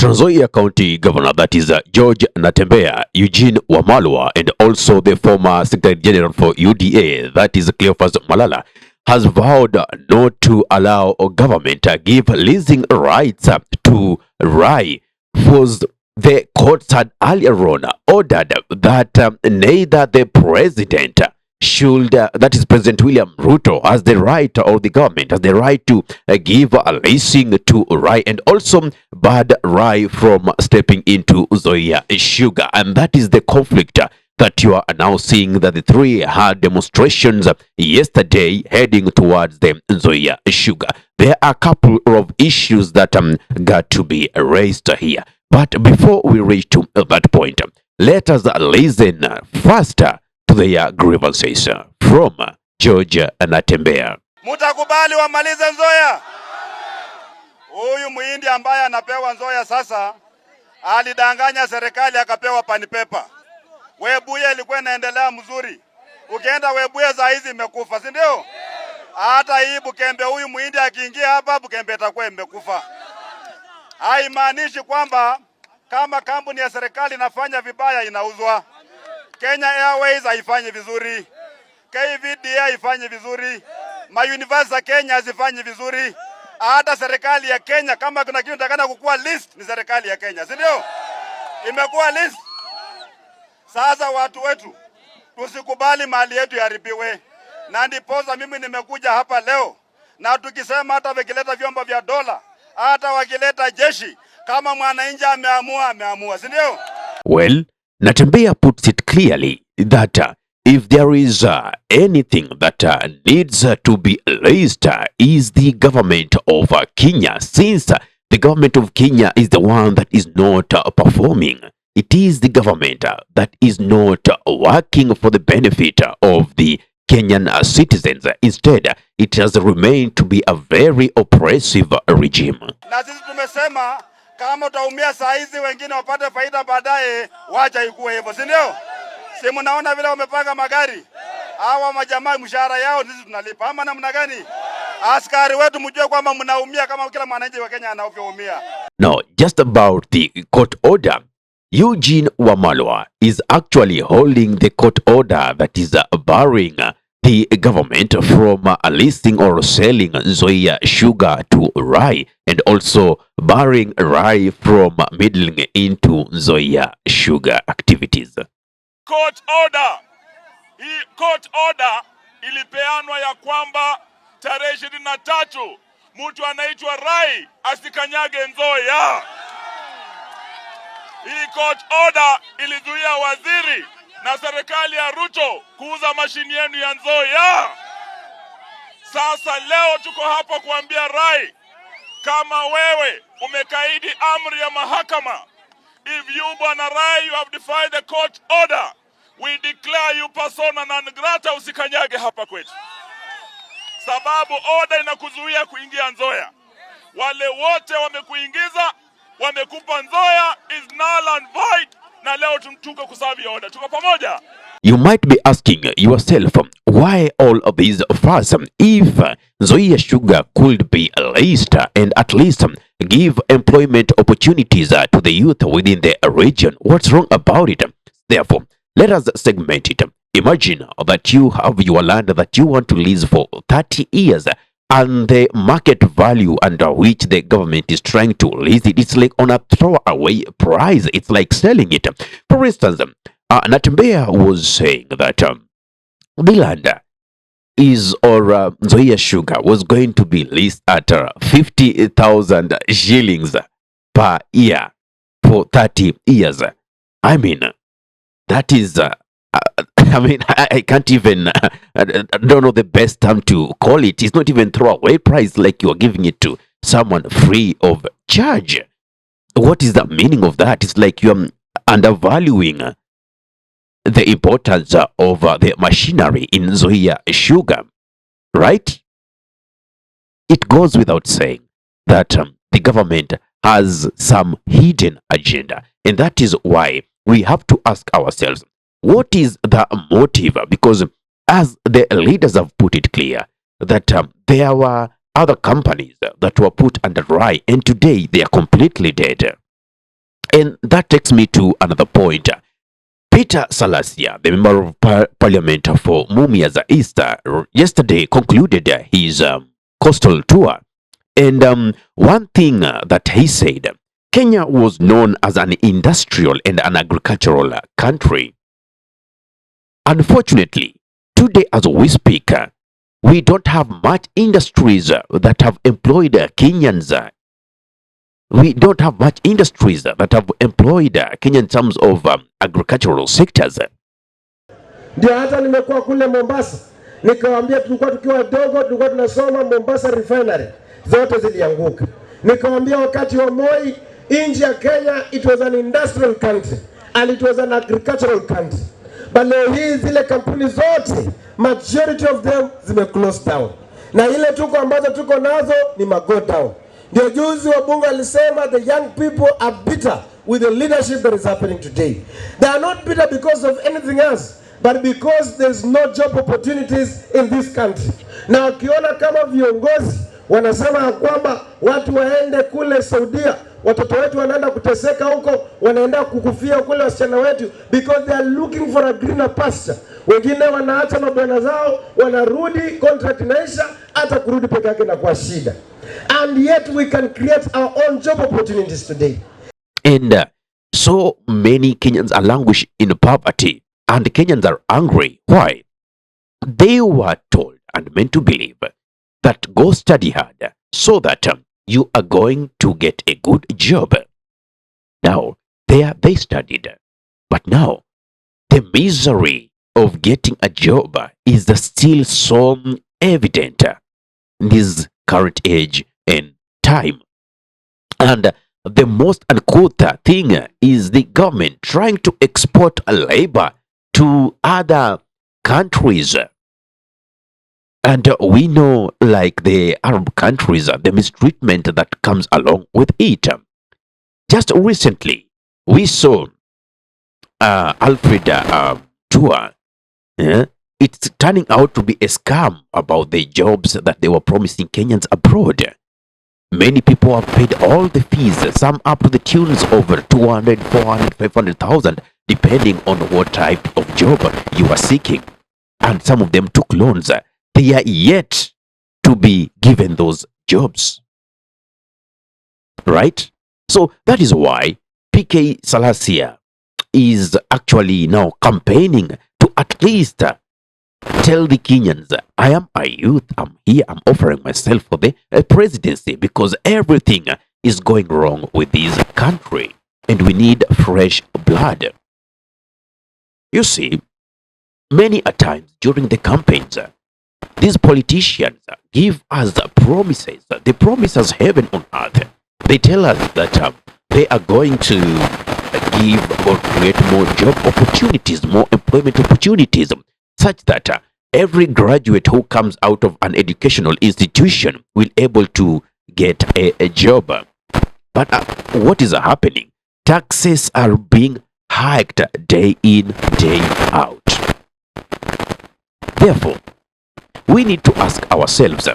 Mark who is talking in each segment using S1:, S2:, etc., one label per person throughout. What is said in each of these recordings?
S1: Nzoia County Governor, that is George Natembeya, Eugene Wamalwa, and also the former Secretary General for UDA, that is Cleophas Malala, has vowed not to allow government to give leasing rights to rye. The courts had earlier on ordered that neither the president should, that is President William Ruto, has the right, or the government has the right to give a leasing to rye, and also banned rye from stepping into Nzoia Sugar. And that is the conflict that you are now seeing, that the three had demonstrations yesterday heading towards the Nzoia Sugar. There are a couple of issues that got to be raised here. But before we reach to that point, let us listen first to their grievances from George Natembeya.
S2: Mutakubali wamalize Nzoia? Huyu muhindi ambaye anapewa Nzoia sasa alidanganya serikali akapewa panipepa. Webuye ilikuwa inaendelea mzuri. Ukienda Webuye za hizi imekufa, si ndio? Hata hii Bukembe, huyu muhindi akiingia hapa Bukembe itakuwa imekufa. Haimaanishi kwamba kama kampuni ya serikali inafanya vibaya inauzwa. Kenya Airways haifanyi vizuri, KVDA haifanyi vizuri, mauniversity za Kenya hazifanyi vizuri. Hata serikali ya Kenya, kama kuna kitu nataka kukua list, ni serikali ya Kenya, si ndio? Imekuwa list. Sasa watu wetu tusikubali mali yetu yaribiwe. Na ndiposa mimi nimekuja hapa leo, na tukisema hata wakileta vyombo vya dola, hata wakileta jeshi, kama mwananchi ameamua, si ndio?
S1: Well, Natembeya puts it clearly that if there is anything that needs to be raised is the government of Kenya, since the government of Kenya is the one that is not performing. It is the government that is not working for the benefit of the Kenyan citizens. Instead, it has remained to be a very oppressive regime.
S2: Na sisi tumesema kama utaumia saa hizi wengine wapate faida baadaye, wacha ikuwe hivyo, si ndio? Si mnaona vile wamepanga magari? Hawa majamaa mshahara yao sisi tunalipa, ama namna gani? Askari wetu mjue kwamba mnaumia kama kila mwananchi wa Kenya anaumia.
S1: Now, just about the court order, Eugene Wamalwa is actually holding the court order that is barring the government from leasing or selling Nzoia Sugar to rye, and also barring rye from meddling into Nzoia Sugar activities.
S3: Court order. Hii court order ilipeanwa ya kwamba tarehe 23 mtu anaitwa Rai asikanyage Nzoia. Hii court order ilizuia waziri na serikali ya Ruto kuuza mashini yenu ya Nzoia. Sasa leo tuko hapa kuambia Rai, kama wewe umekaidi amri ya mahakama, if you bwana Rai, you have defied the court order, we declare you persona non grata, usikanyage hapa kwetu. Sababu order inakuzuia kuingia Nzoia. Wale wote wamekuingiza, wamekupa Nzoia is null and void, na leo tumtuka kusavi order. Tuko pamoja?
S1: You might be asking yourself, why all of these fuss if Nzoia Sugar could be leased and at least give employment opportunities to the youth within the region? What's wrong about it? Therefore, let us segment it. Imagine that you have your land that you want to lease for 30 years and the market value under which the government is trying to lease it, it's like on a throwaway price. It's like selling it. For instance, Natembeya was saying that the land is, or Nzoia Sugar was going to be leased at 50,000 shillings per year for 30 years. I mean, that is, I can't even, I don't know the best term to call it. It's not even throwaway price, like you're giving it to someone free of charge. What is the meaning of that? It's like you're undervaluing the importance of the machinery in Nzoia Sugar, right? It goes without saying that the government has some hidden agenda, and that is why we have to ask ourselves, what is the motive? Because as the leaders have put it clear, that there were other companies that were put under rye, and today they are completely dead. And that takes me to another point. Peter Salasya, the member of parliament for Mumias East, yesterday concluded his coastal tour. And one thing that he said, Kenya was known as an industrial and an agricultural country. Unfortunately, today as we speak, we don't have much industries that have employed Kenyans. We don't have much industries that have employed Kenya in terms of agricultural sectors.
S4: Ndio hata nimekuwa kule Mombasa, nikawaambia tulikuwa tukiwa dogo, tulikuwa tunasoma Mombasa refinery, zote zilianguka. Nikawaambia wakati wa Moi, nchi ya Kenya, it was an industrial country and it was an agricultural country. But leo hii zile kampuni zote, majority of them zime close down. Na ile tuko ambazo tuko nazo ni go down. Ndio juzi wa bunge alisema the young people are bitter with the leadership that is happening today. They are not bitter because of anything else, but because there's no job opportunities in this country. Na ukiona kama viongozi wanasema kwamba watu waende kule Saudia, watoto wetu wanaenda kuteseka huko, wanaenda kukufia kule wasichana wetu because they are looking for a greener pasture. Wengine wanaacha mabwana zao, wanarudi, contract inaisha, hata kurudi peke yake na kwa shida. And yet we can create our own job opportunities today.
S1: And so many Kenyans are languishing in poverty, and Kenyans are angry. Why? They were told and meant to believe that go study hard so that you are going to get a good job. Now, they studied, but now the misery of getting a job is still so evident in this current age and time. And the most uncouth thing is the government trying to export labor to other countries. And we know, like the Arab countries, the mistreatment that comes along with it. Just recently, we saw Alfred tour. It's turning out to be a scam about the jobs that they were promising Kenyans abroad. Many people have paid all the fees, some up to the tunes over 200, 400, 500,000, depending on what type of job you are seeking. And some of them took loans. They are yet to be given those jobs. Right? So that is why PK Salasya is actually now campaigning to at least tell the Kenyans, I am a youth, I'm here, I'm offering myself for the presidency because everything is going wrong with this country and we need fresh blood. You see, many a times during the campaigns, these politicians give us promises. They promise us heaven on earth. They tell us that they are going to give or create more job opportunities, more employment opportunities, such that every graduate who comes out of an educational institution will able to get a job. But what is happening? Taxes are being hiked day in, day out. Therefore, we need to ask ourselves,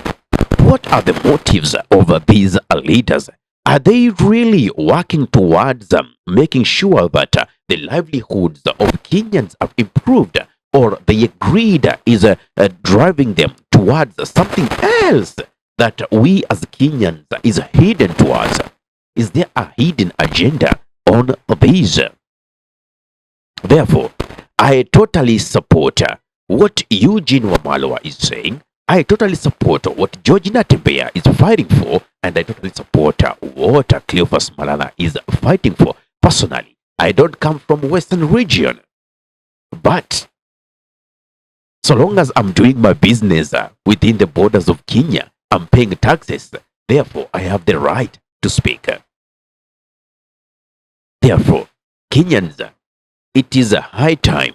S1: what are the motives of these leaders? Are they really working towards making sure that the livelihoods of Kenyans have improved, or the greed is driving them towards something else that we as Kenyans is hidden to us? Is there a hidden agenda on these? Therefore, I totally support what Eugene Wamalwa is saying. I totally support what George Natembeya is fighting for, and I totally support what Cleophas Malala is fighting for. Personally, I don't come from Western region, but so long as I'm doing my business within the borders of Kenya, I'm paying taxes. Therefore, I have the right to speak. Therefore, Kenyans, it is a high time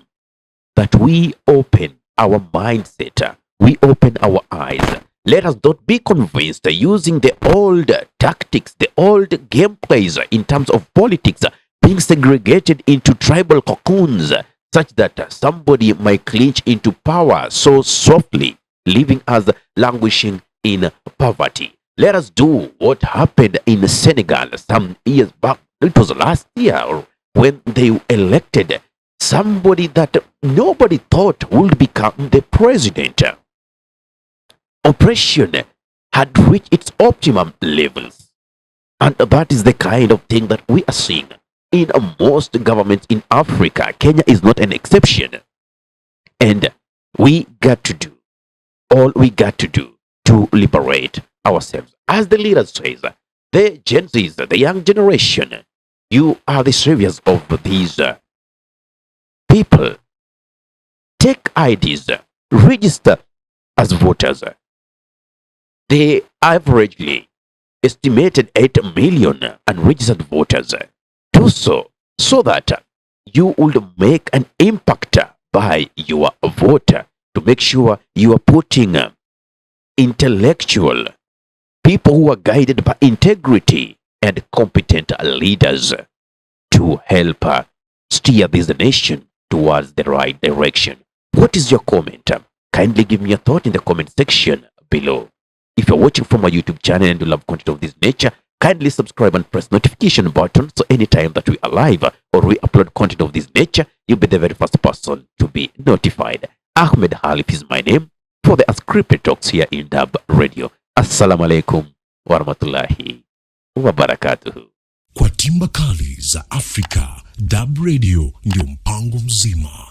S1: that we open our mindset, we open our eyes. Let us not be convinced using the old tactics, the old gameplays in terms of politics, being segregated into tribal cocoons, such that somebody might clinch into power so softly, leaving us languishing in poverty. Let us do what happened in Senegal some years back It was last year when they elected somebody that nobody thought would become the president. Oppression had reached its optimum levels. And that is the kind of thing that we are seeing in most governments in Africa. Kenya is not an exception. And we got to do all we got to do to liberate ourselves. As the leader says, the Gen Zs, the young generation, you are the saviors of these people. Take IDs, register as voters. They averagely estimated 8 million unregistered voters. Do so that you would make an impact by your vote to make sure you are putting intellectual people who are guided by integrity and competent leaders to help steer this nation towards the right direction. What is your comment? Kindly give me a thought in the comment section below. If you're watching from my YouTube channel and you love content of this nature, kindly subscribe and press notification button so anytime that we are live or we upload content of this nature, you'll be the very first person to be notified. Ahmed Halif is my name for the unscripted talks here in Dab Radio. Assalamu alaikum wa rahmatullahi wa barakatuhu.
S5: Kwa timba kali za Afrika, Dab Radio ndio mpango mzima.